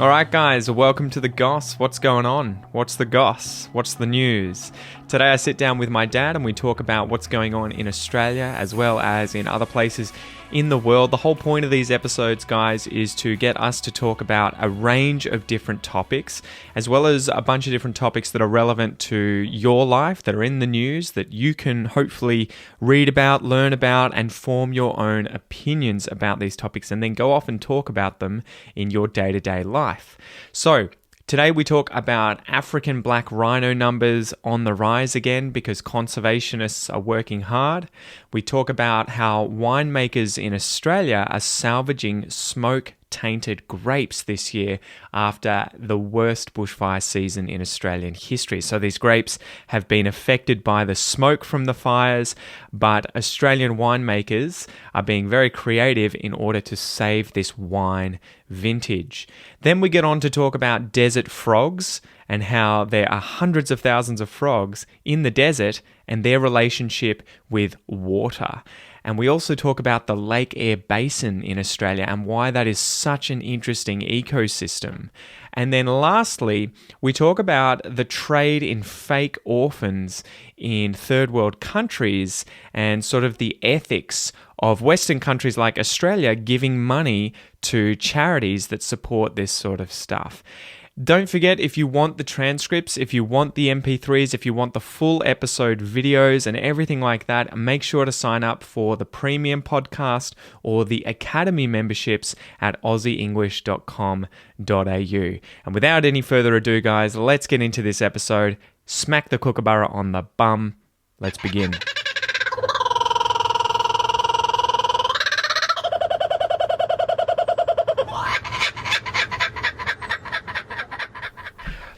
All right, guys, welcome to the Goss. What's going on? What's the Goss? What's the news? Today I sit down with my dad and we talk about what's going on in Australia as well as in other places in the world. The whole point of these episodes, guys, is to get us to talk about a range of different topics, as well as a bunch of different topics that are relevant to your life, that are in the news, that you can hopefully read about, learn about, and form your own opinions about these topics, and then go off and talk about them in your day-to-day life. So, today we talk about African black rhino numbers on the rise again because conservationists are working hard. We talk about how winemakers in Australia are salvaging smoke-tainted grapes this year after the worst bushfire season in Australian history. So these grapes have been affected by the smoke from the fires, but Australian winemakers are being very creative in order to save this wine vintage. Then we get on to talk about desert frogs and how there are hundreds of thousands of frogs in the desert and their relationship with water. And we also talk about the Lake Eyre Basin in Australia and why that is such an interesting ecosystem. And then lastly, we talk about the trade in fake orphans in third world countries and sort of the ethics of Western countries like Australia giving money to charities that support this sort of stuff. Don't forget, if you want the transcripts, if you want the MP3s, if you want the full episode videos and everything like that, make sure to sign up for the premium podcast or the Academy memberships at aussieenglish.com.au. And without any further ado, guys, let's get into this episode. Smack the kookaburra on the bum. Let's begin.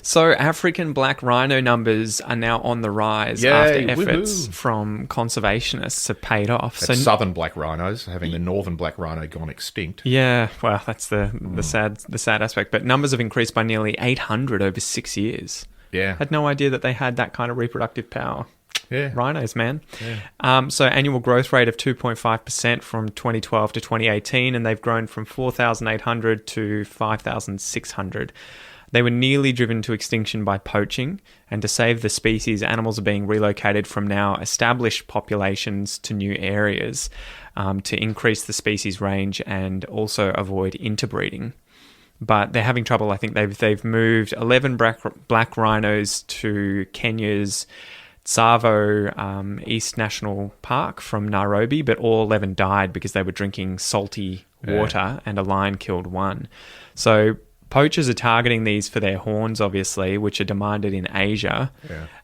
So African black rhino numbers are now on the rise after efforts from conservationists have paid off. That's southern black rhinos, having the northern black rhino gone extinct. Yeah, well, that's the sad aspect. But numbers have increased by nearly 800 over 6 years. Yeah. Had no idea that they had that kind of reproductive power. Yeah. Rhinos, man. Yeah. So annual growth rate of 2.5% from 2012 to 2018, and they've grown from 4,800 to 5,600. They were nearly driven to extinction by poaching, and to save the species, animals are being relocated from now established populations to new areas to increase the species range and also avoid interbreeding. But they're having trouble. I think they've moved 11 black rhinos to Kenya's Tsavo East National Park from Nairobi, but all 11 died because they were drinking salty water and a lion killed one. So poachers are targeting these for their horns, obviously, which are demanded in Asia,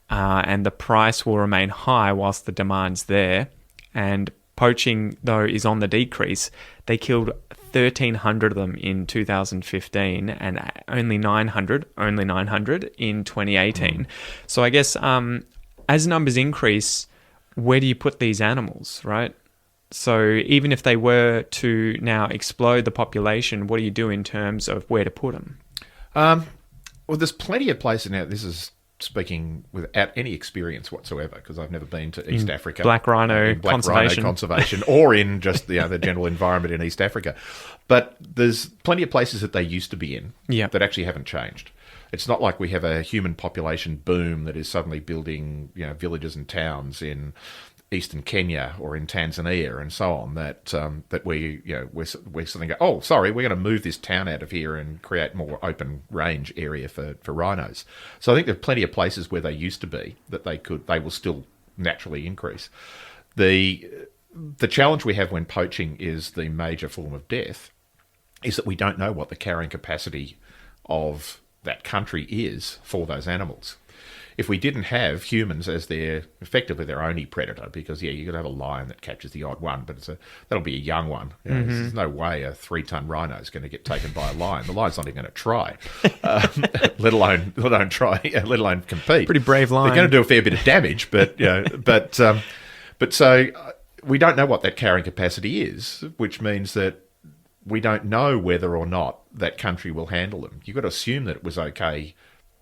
and the price will remain high whilst the demand's there. And poaching, though, is on the decrease. They killed 1,300 of them in 2015 and only 900 in 2018. So I guess as numbers increase, where do you put these animals, right? So even if they were to now explode the population, what do you do in terms of where to put them? Well, there's plenty of places now. This is speaking without any experience whatsoever because I've never been to East Africa. Black rhino conservation or in just the general environment in East Africa. But there's plenty of places that they used to be in that actually haven't changed. It's not like we have a human population boom that is suddenly building villages and towns in eastern Kenya or in Tanzania and so on that we're suddenly go, oh, sorry, we're going to move this town out of here and create more open range area for rhinos. So I think there are plenty of places where they used to be that they will still naturally increase. The challenge we have when poaching is the major form of death is that we don't know what the carrying capacity of that country is for those animals. If we didn't have humans as effectively their only predator, because you've got to have a lion that catches the odd one, but that'll be a young one. There's no way a 3-ton rhino is going to get taken by a lion. The lion's not even going to try, let alone compete. Pretty brave lion. They're going to do a fair bit of damage, but so we don't know what that carrying capacity is, which means that we don't know whether or not that country will handle them. You've got to assume that it was okay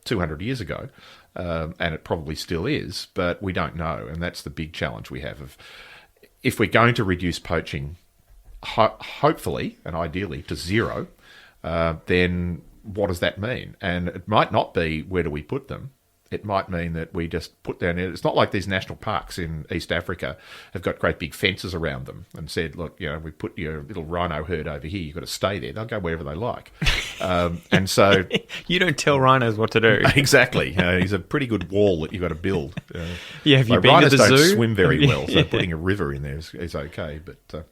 200 years ago. And it probably still is, but we don't know, and that's the big challenge we have. If we're going to reduce poaching, hopefully and ideally to zero, then what does that mean? And it might not be where do we put them. It might mean that we just put down. It's not like these national parks in East Africa have got great big fences around them and said, look, we put your little rhino herd over here. You've got to stay there. They'll go wherever they like. And so you don't tell rhinos what to do. Exactly. He's a pretty good wall that you've got to build. Have you been rhinos to the don't zoo? Swim very well, so putting a river in there is okay. But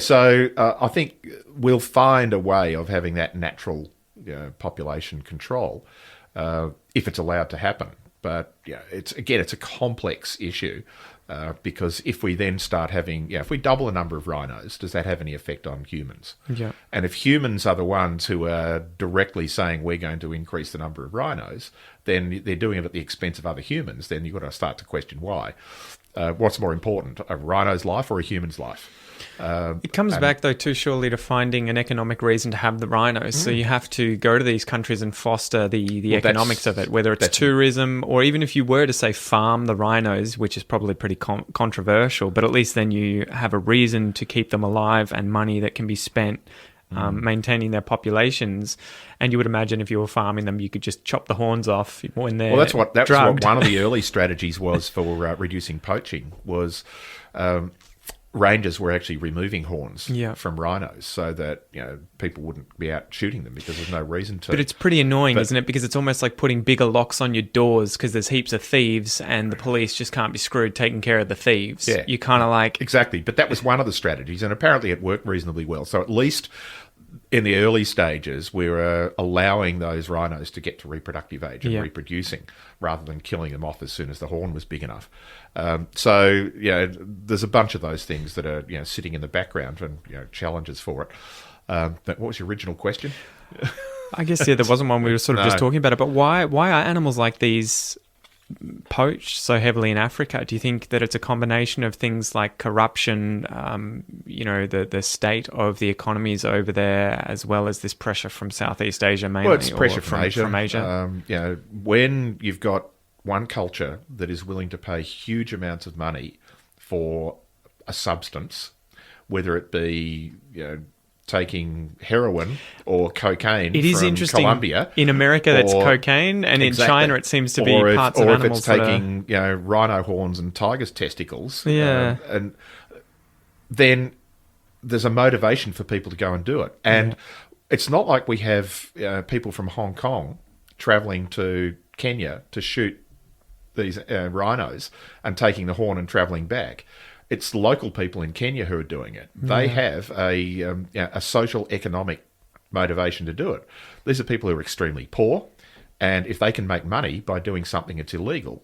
so I think we'll find a way of having that natural population control. If it's allowed to happen. But it's a complex issue because if we then start having, if we double the number of rhinos, does that have any effect on humans? Yeah. And if humans are the ones who are directly saying we're going to increase the number of rhinos, then they're doing it at the expense of other humans. Then you've got to start to question why. What's more important, a rhino's life or a human's life? It comes back, though, too, surely to finding an economic reason to have the rhinos. So you have to go to these countries and foster the economics of it, whether it's tourism or even if you were to, say, farm the rhinos, which is probably pretty controversial, but at least then you have a reason to keep them alive and money that can be spent maintaining their populations. And you would imagine if you were farming them, you could just chop the horns off when they're that's what drugged. One of the early strategies was for reducing poaching was... rangers were actually removing horns from rhinos so that people wouldn't be out shooting them because there's no reason to. But it's pretty annoying, isn't it? Because it's almost like putting bigger locks on your doors because there's heaps of thieves and the police just can't be screwed taking care of the thieves. Yeah. You kind of like... Exactly. But that was one of the strategies and apparently it worked reasonably well. So at least in the early stages, we were allowing those rhinos to get to reproductive age and reproducing rather than killing them off as soon as the horn was big enough. So there's a bunch of those things that are sitting in the background and challenges for it. But what was your original question? I guess there wasn't one. We were sort of just talking about it. But why are animals like these poached so heavily in Africa? Do you think that it's a combination of things like corruption, the state of the economies over there, as well as this pressure from Southeast Asia mainly? Well, it's pressure from Asia. When you've got one culture that is willing to pay huge amounts of money for a substance, whether it be taking heroin or cocaine it is from interesting. Colombia. In America, that's cocaine, and in China, it seems to be parts of animals. Or if it's taking rhino horns and tiger's testicles. Yeah. And then there's a motivation for people to go and do it. And it's not like we have people from Hong Kong travelling to Kenya to shoot these rhinos and taking the horn and travelling back. It's local people in Kenya who are doing it. They have a social economic motivation to do it. These are people who are extremely poor, and if they can make money by doing something that's illegal,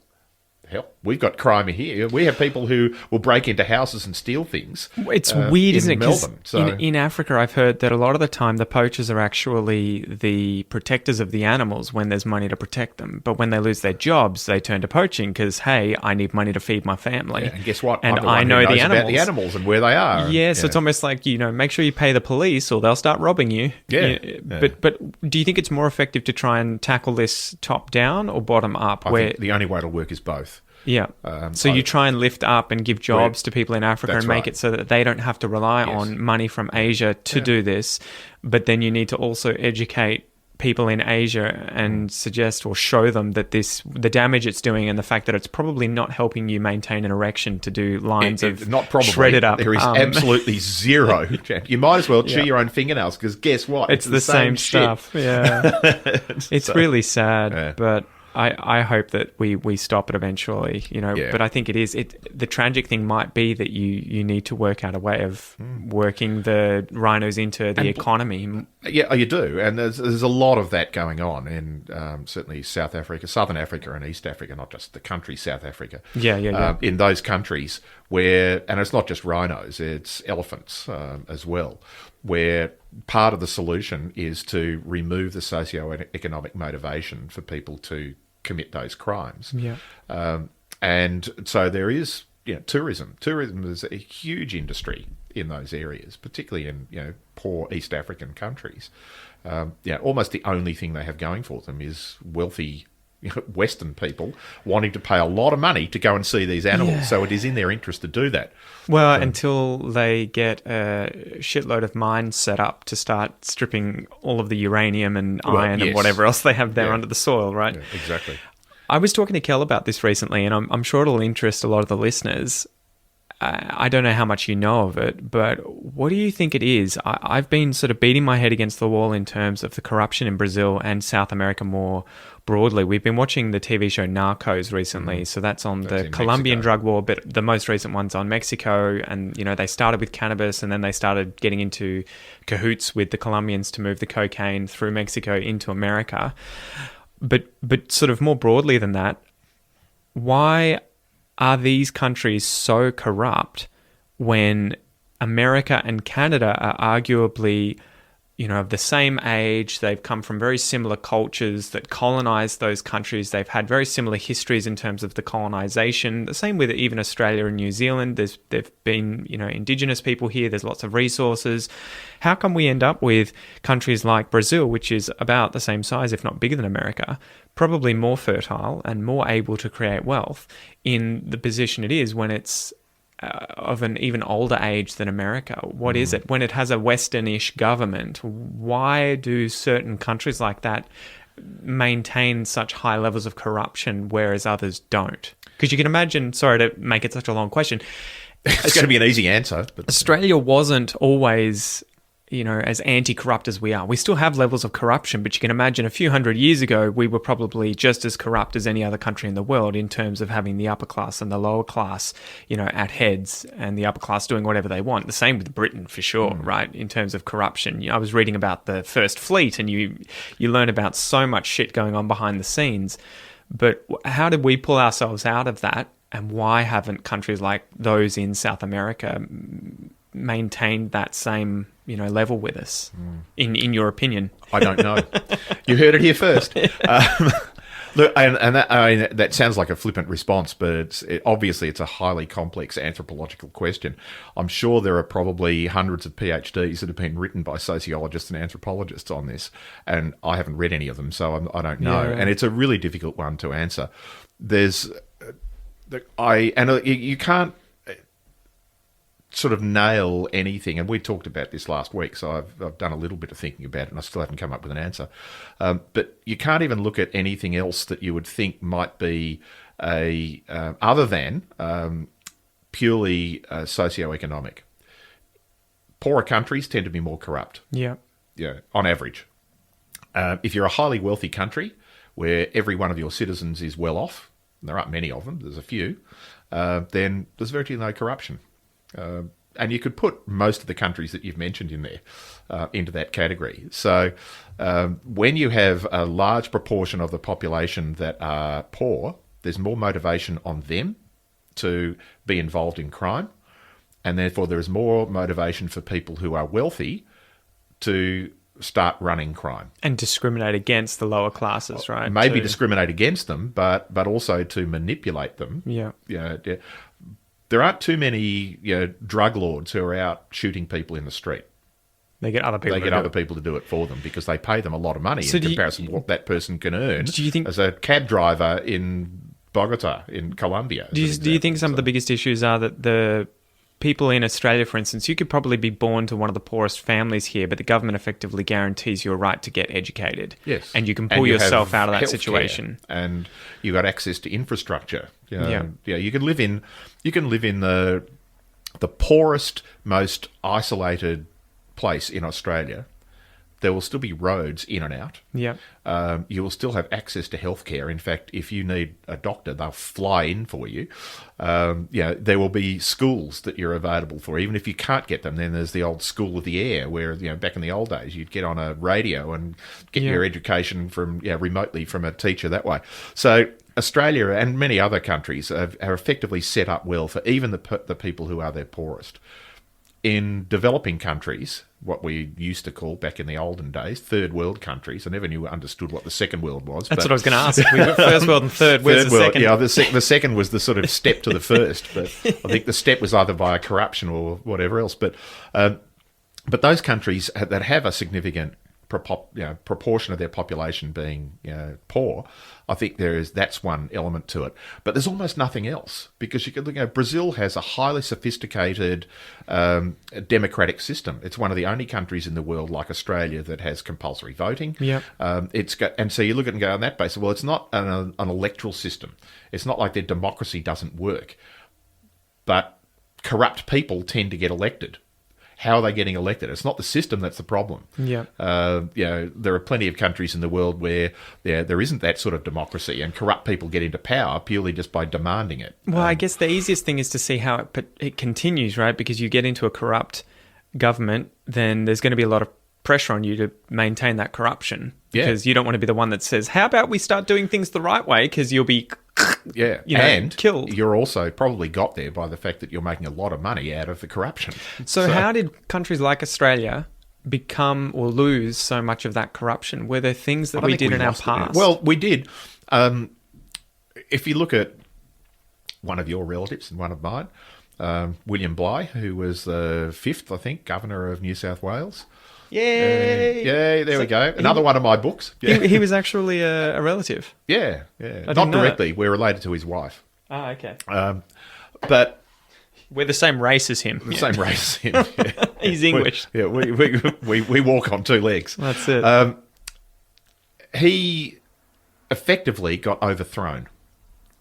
hell, we've got crime here. We have people who will break into houses and steal things. It's weird, isn't it? Because so, in Africa, I've heard that a lot of the time the poachers are actually the protectors of the animals when there's money to protect them. But when they lose their jobs, they turn to poaching because, hey, I need money to feed my family. Yeah, and guess what? And I know the animals. About the animals and where they are. Yeah, so it's almost like, make sure you pay the police or they'll start robbing you. Yeah. But do you think it's more effective to try and tackle this top down or bottom up? I think the only way it'll work is both. Yeah. So you try and lift up and give jobs to people in Africa and make it so that they don't have to rely on money from Asia to do this. But then you need to also educate people in Asia and suggest or show them that the damage it's doing and the fact that it's probably not helping you maintain an erection to do lines of not probably shredded up. There is absolutely zero. You might as well chew your own fingernails because guess what? It's the same stuff. Yeah. It's really sad, but I hope that we stop it eventually, but I think the tragic thing might be that you need to work out a way of working the rhinos into the economy. Yeah, you do. And there's a lot of that going on in certainly South Africa, Southern Africa and East Africa, not just the country South Africa. Yeah. In those countries where, and it's not just rhinos, it's elephants as well, where part of the solution is to remove the socio-economic motivation for people to commit those crimes. Yeah. And so there is tourism. Tourism is a huge industry in those areas, particularly in poor East African countries. Almost the only thing they have going for them is wealthy Western people wanting to pay a lot of money to go and see these animals. Yeah. So it is in their interest to do that. Well, until they get a shitload of mines set up to start stripping all of the uranium and iron and whatever else they have there under the soil, right? Yeah, exactly. I was talking to Kel about this recently, and I'm sure it'll interest a lot of the listeners. I don't know how much you know of it, but what do you think it is? I've been sort of beating my head against the wall in terms of the corruption in Brazil and South America more broadly. We've been watching the TV show Narcos recently, so that's on the Colombian drug war, but the most recent one's on Mexico, and they started with cannabis, and then they started getting into cahoots with the Colombians to move the cocaine through Mexico into America. But sort of more broadly than that, why are these countries so corrupt when America and Canada are arguably, of the same age? They've come from very similar cultures that colonized those countries. They've had very similar histories in terms of the colonization. The same with even Australia and New Zealand. There've been, indigenous people here. There's lots of resources. How come we end up with countries like Brazil, which is about the same size, if not bigger than America, probably more fertile and more able to create wealth, in the position it is when it's of an even older age than America? What is it? When it has a Western-ish government, why do certain countries like that maintain such high levels of corruption, whereas others don't? Because you can imagine, sorry to make it such a long question. It's going to be an easy answer. But Australia wasn't always, as anti-corrupt as we are. We still have levels of corruption, but you can imagine a few hundred years ago, we were probably just as corrupt as any other country in the world in terms of having the upper class and the lower class, at heads, and the upper class doing whatever they want. The same with Britain, for sure, right, in terms of corruption. I was reading about the First Fleet, and you learn about so much shit going on behind the scenes. But how did we pull ourselves out of that, and why haven't countries like those in South America maintained that same level with us, in your opinion? I don't know. You heard it here first. Look, and that sounds like a flippant response, but obviously it's a highly complex anthropological question. I'm sure there are probably hundreds of PhDs that have been written by sociologists and anthropologists on this, and I haven't read any of them, so I don't know. Yeah. And it's a really difficult one to answer. You can't sort of nail anything, and we talked about this last week, so I've done a little bit of thinking about it, and I still haven't come up with an answer. But you can't even look at anything else that you would think might be other than purely socioeconomic. Poorer countries tend to be more corrupt. Yeah, on average. If you're a highly wealthy country where every one of your citizens is well off, and there aren't many of them, there's a few, then there's virtually no corruption. And you could put most of the countries that you've mentioned in there into that category. So when you have a large proportion of the population that are poor, there's more motivation on them to be involved in crime, and therefore there is more motivation for people who are wealthy to start running crime. And discriminate against the lower classes, right? Maybe discriminate against them, but also to manipulate them. Yeah. There aren't too many drug lords who are out shooting people in the street. They get other people to do it for them because they pay them a lot of money in comparison to what that person can earn as a cab driver in Bogota, in Colombia. Do you think some of the biggest issues are that the people in Australia, for instance, you could probably be born to one of the poorest families here, but the government effectively guarantees your right to get educated. Yes. And you can pull yourself out of that situation. And you got access to infrastructure. You can live in the poorest, most isolated place in Australia. There will still be roads in and out. Yeah. You will still have access to healthcare. In fact, if you need a doctor, they'll fly in for you. There will be schools that you're available for. Even if you can't get them, then there's the old school of the air where, back in the old days, you'd get on a radio and get your education from remotely from a teacher that way. So Australia and many other countries are effectively set up well for even the people who are their poorest. In developing countries, what we used to call back in the olden days, third world countries. I never understood what the second world was. That's what I was going to ask. We were first world and third. Where's the second? Yeah, the second was the sort of step to the first. But I think the step was either via corruption or whatever else. But those countries that have a significant proportion of their population being poor, I think that's one element to it. But there's almost nothing else, because you could look at Brazil has a highly sophisticated democratic system. It's one of the only countries in the world, like Australia, that has compulsory voting. Yeah. And so you look at it and go on that basis. Well, it's not an electoral system. It's not like their democracy doesn't work, but corrupt people tend to get elected. How are they getting elected? It's not the system that's the problem. Yeah. There are plenty of countries in the world where there isn't that sort of democracy, and corrupt people get into power purely just by demanding it. Well, I guess the easiest thing is to see how it continues, right? Because you get into a corrupt government, then there's going to be a lot of pressure on you to maintain that corruption, because you don't want to be the one that says, how about we start doing things the right way, because you'll be and killed. You're also probably got there by the fact that you're making a lot of money out of the corruption. So how did countries like Australia become or lose so much of that corruption? Were there things that we did in our past? Well, we did. If you look at one of your relatives and one of mine, William Bligh, who was the 5th, I think, governor of New South Wales. Yay! There we go. Another one of my books. Yeah. He was actually a relative. Yeah. Not directly. We're related to his wife. Ah, okay. But we're the same race as him. Same race as him. Yeah. He's English. We walk on 2 legs. That's it. He effectively got overthrown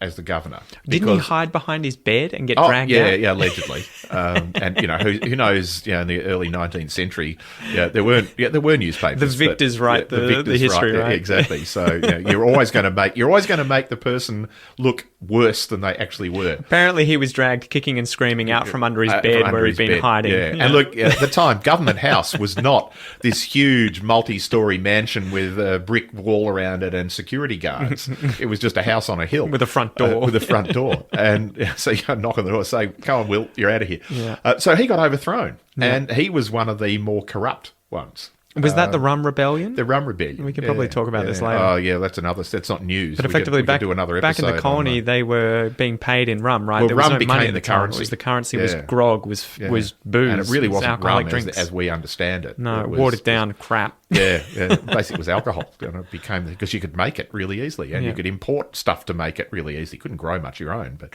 as the governor. Didn't he hide behind his bed and get dragged out? Yeah, allegedly. And who knows? In the early 19th century, there were newspapers. The victors write the history, right? Exactly. So you're always going to make the person look worse than they actually were. Apparently, he was dragged kicking and screaming out from under his bed where he'd been hiding. Yeah. And look, at the time, Government House was not this huge multi-story mansion with a brick wall around it and security guards. It was just a house on a hill with a front door. With a front door. And so you go knock on the door and say, come on, Will, you're out of here. Yeah. So he got overthrown. Yeah. And he was one of the more corrupt ones. Was that the Rum Rebellion? The Rum Rebellion. We could probably talk about this later. Oh, yeah, that's not news. But effectively, we could do another back in the colony, they were being paid in rum, right? Well, there was no money in the currency. The currency was grog, was booze. And it really wasn't rum drinks. as we understand it. No, watered down crap. Yeah. Basically, it was alcohol. It became, because you could make it really easily, and you could import stuff to make it really easy. You couldn't grow much of your own. But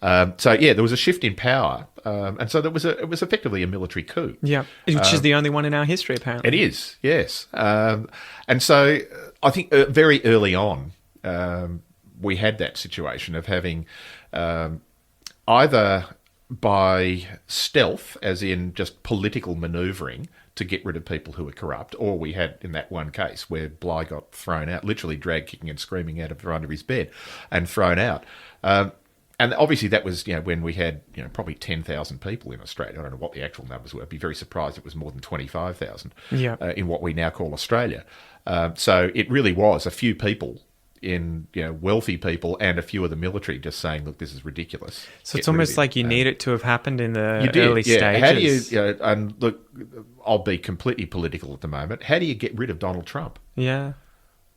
there was a shift in power, and so it was effectively a military coup. Yeah, which is the only one in our history, apparently. It is, yes. And so I think very early on, we had that situation of having either by stealth, as in just political manoeuvring, to get rid of people who were corrupt, or we had, in that one case, where Bligh got thrown out, literally dragged kicking and screaming out of under his bed and thrown out. And obviously that was, when we had, probably 10,000 people in Australia. I don't know what the actual numbers were. I'd be very surprised if it was more than 25,000 in what we now call Australia. So it really was a few people in, wealthy people and a few of the military just saying, look, this is ridiculous. So it's almost like you need it to have happened in the early stages. How do you, and look, I'll be completely political at the moment. How do you get rid of Donald Trump? Yeah.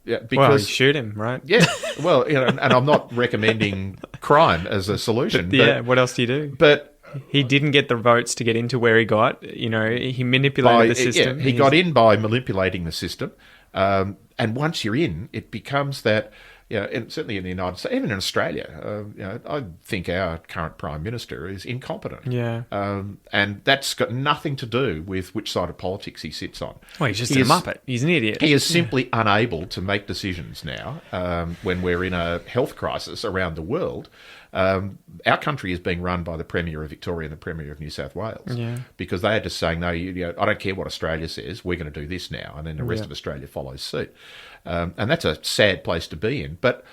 Yeah, because you shoot him, right? Yeah, well, and I'm not recommending crime as a solution. But what else do you do? But he didn't get the votes to get into where he got. He manipulated the system. Yeah, he got in by manipulating the system. And once you're in, it becomes that, and certainly in the United States, even in Australia, I think our current Prime Minister is incompetent. Yeah. And that's got nothing to do with which side of politics he sits on. Well, he's just a muppet. He's an idiot. He is simply unable to make decisions now when we're in a health crisis around the world. Our country is being run by the Premier of Victoria and the Premier of New South Wales because they are just saying, no, I don't care what Australia says, we're going to do this now, and then the rest of Australia follows suit. And that's a sad place to be in. But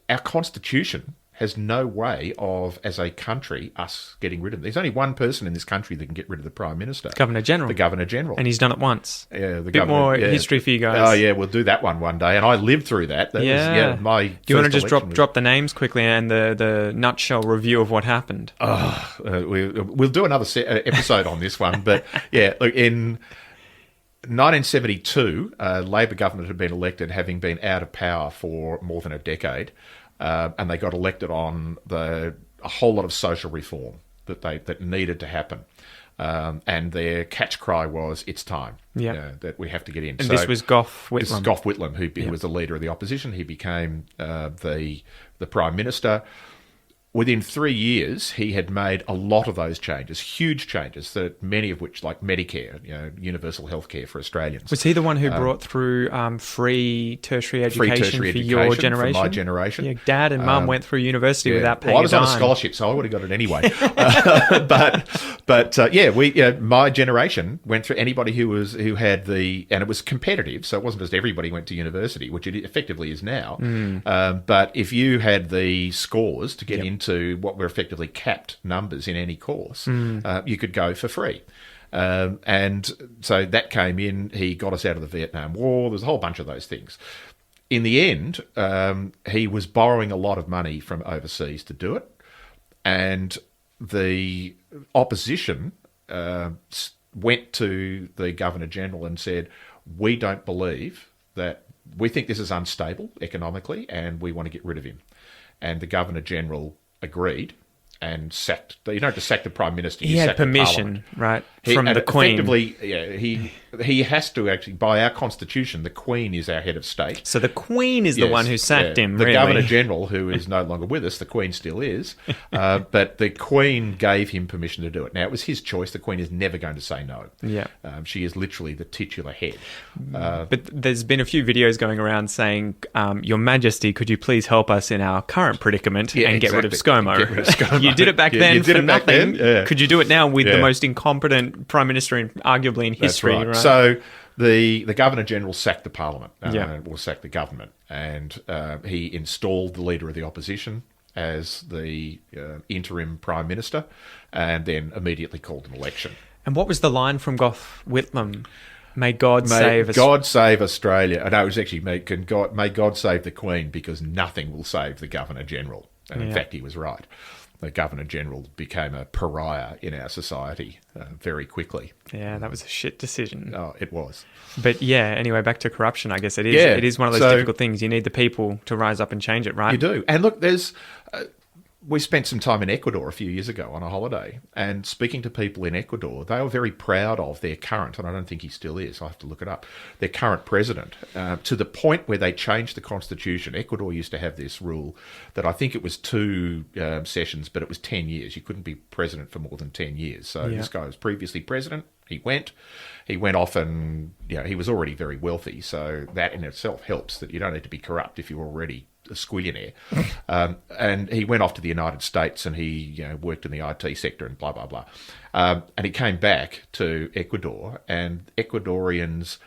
our Constitution has no way of, as a country, us getting rid of them. There's only one person in this country that can get rid of the Prime Minister. Governor-General. The Governor-General. And he's done it once. Yeah, Bit more history for you guys. Oh, yeah, we'll do that one day. And I lived through that. That was my Do you want to just drop the names quickly and the nutshell review of what happened? We'll do another episode on this one. But, look, in 1972, a Labor government had been elected, having been out of power for more than a decade. And they got elected on a whole lot of social reform that needed to happen. And their catch cry was, "It's time that we have to get in." And this was Gough Whitlam. This is Gough Whitlam, who was the leader of the opposition. He became the Prime Minister. Within 3 years, he had made a lot of those changes, huge changes, that many of which, like Medicare, universal healthcare for Australians. Was he the one who brought through free tertiary education for your generation? For my generation. Yeah, Dad and Mum went through university without paying I was a on dime. a scholarship, so I would have got it anyway. My generation went through. Anybody who had and it was competitive, so it wasn't just everybody went to university, which it effectively is now. But if you had the scores to get into what were effectively capped numbers in any course, you could go for free. And so that came in. He got us out of the Vietnam War. There's a whole bunch of those things. In the end, he was borrowing a lot of money from overseas to do it. And the opposition went to the Governor-General and said, "We don't believe that. We think this is unstable economically and we want to get rid of him." And the Governor-General agreed and sacked. You don't just sack the Prime Minister. He had permission, right, from the Queen. Effectively, he has to actually, by our Constitution, the Queen is our head of state. So the Queen is the one who sacked him, The really. Governor-General, who is no longer with us, the Queen still is, but the Queen gave him permission to do it. Now, it was his choice. The Queen is never going to say no. Yeah. She is literally the titular head. But there's been a few videos going around saying, Your Majesty, could you please help us in our current predicament and get rid of ScoMo? Get rid of ScoMo. You did it back then for nothing. Yeah. Could you do it now with the most incompetent Prime Minister arguably in history? That's right. So the Governor-General sacked the Parliament, or sacked the government, and he installed the Leader of the Opposition as the interim Prime Minister, and then immediately called an election. And what was the line from Gough Whitlam? May God save us. God save Australia. No, it was actually, may God save the Queen, because nothing will save the Governor-General. And in fact, he was right. The Governor-General became a pariah in our society very quickly. Yeah, that was a shit decision. Oh, it was. But anyway, back to corruption, I guess it is. Yeah, it is one of those difficult things. You need the people to rise up and change it, right? You do. And look, we spent some time in Ecuador a few years ago on a holiday, and speaking to people in Ecuador, they were very proud of their current, and I don't think he still is, I have to look it up, their current president, to the point where they changed the constitution. Ecuador used to have this rule that I think it was 2 sessions, but it was 10 years. You couldn't be president for more than 10 years. So this guy was previously president. He went off, and he was already very wealthy, so that in itself helps, that you don't need to be corrupt if you're already a squillionaire. And he went off to the United States, and he worked in the IT sector and blah, blah, blah. And he came back to Ecuador, and Ecuadorians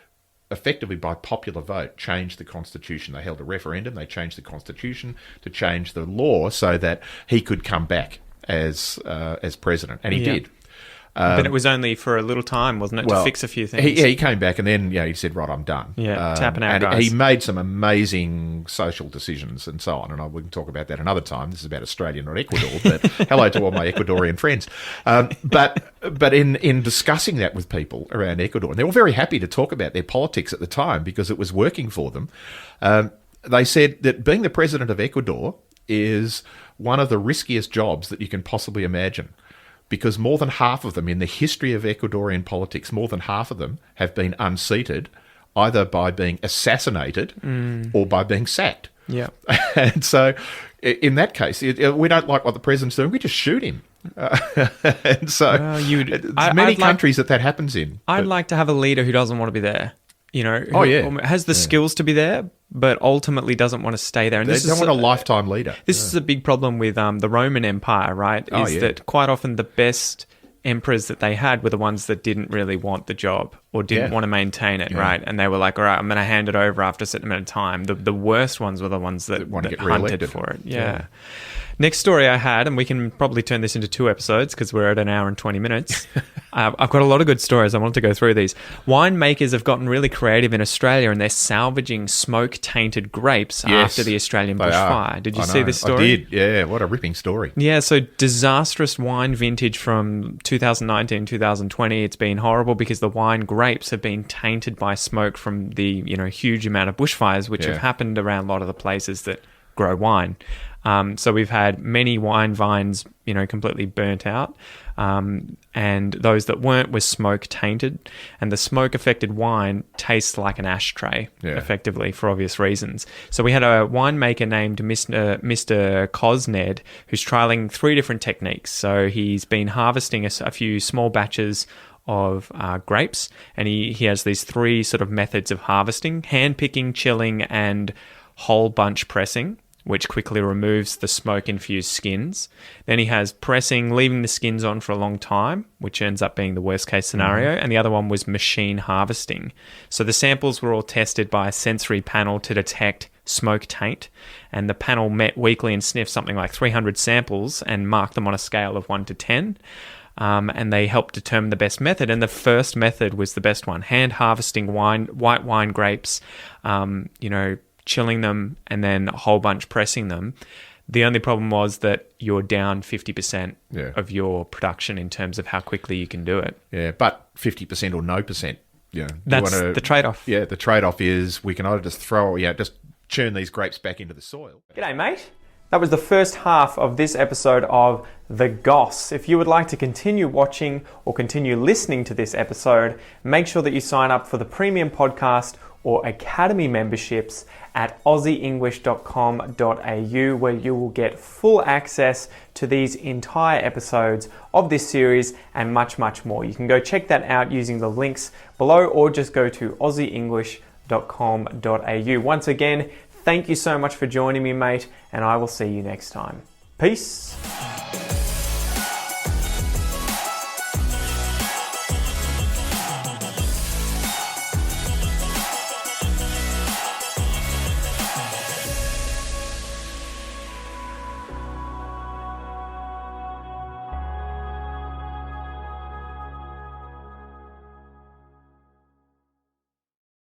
effectively by popular vote changed the constitution. They held a referendum, they changed the constitution to change the law so that he could come back as president. And he did. But it was only for a little time, wasn't it, to fix a few things? He came back, and then he said, "Right, I'm done." Yeah, tapping out, and guys. he made some amazing social decisions and so on, and we can talk about that another time. This is about Australia, not Ecuador, but hello to all my Ecuadorian friends. But in discussing that with people around Ecuador, and they were very happy to talk about their politics at the time because it was working for them, they said that being the president of Ecuador is one of the riskiest jobs that you can possibly imagine, because more than half of them in the history of Ecuadorian politics, more than half of them have been unseated either by being assassinated or by being sacked. Yeah. And so in that case, we don't like what the president's doing, we just shoot him. And so there's many countries that happens in. I'd like to have a leader who doesn't want to be there. Who has the skills to be there, but ultimately doesn't want to stay there. And they don't want a lifetime leader. This is a big problem with the Roman Empire, right? That quite often the best emperors that they had were the ones that didn't really want the job or didn't want to maintain it, right? And they were like, all right, I'm going to hand it over after a certain amount of time. The worst ones were the ones that want to get hunted re-elected for it. Yeah. Next story I had, and we can probably turn this into 2 episodes because we're at 1 hour and 20 minutes. I've got a lot of good stories. I wanted to go through these. Winemakers have gotten really creative in Australia, and they're salvaging smoke-tainted grapes after the Australian bushfire. Did you see this story? I did, yeah. What a ripping story. Yeah, so disastrous wine vintage from 2019, 2020. It's been horrible because the wine grapes have been tainted by smoke from the huge amount of bushfires which have happened around a lot of the places that grow wine. So we've had many wine vines, completely burnt out. And those that weren't were smoke-tainted. And the smoke-affected wine tastes like an ashtray, effectively, for obvious reasons. So we had a winemaker named Mr. Cosned, who's trialing 3 different techniques. So he's been harvesting a few small batches of grapes, and he has these 3 sort of methods of harvesting: hand-picking, chilling, and whole bunch pressing, which quickly removes the smoke-infused skins. Then he has pressing, leaving the skins on for a long time, which ends up being the worst-case scenario. And the other one was machine harvesting. So the samples were all tested by a sensory panel to detect smoke taint, and the panel met weekly and sniffed something like 300 samples and marked them on a scale of 1 to 10. And they helped determine the best method. And the first method was the best one: hand harvesting white wine grapes, chilling them, and then a whole bunch pressing them. The only problem was that you're down 50% of your production in terms of how quickly you can do it. Yeah, but 50% or no percent. Yeah, that's the trade-off. Yeah, the trade-off is we can either just just churn these grapes back into the soil. G'day, mate. That was the first half of this episode of The Goss. If you would like to continue watching or continue listening to this episode, make sure that you sign up for the premium podcast or academy memberships at aussieenglish.com.au, where you will get full access to these entire episodes of this series and much, much more. You can go check that out using the links below, or just go to aussieenglish.com.au. Once again, thank you so much for joining me, mate, and I will see you next time. Peace.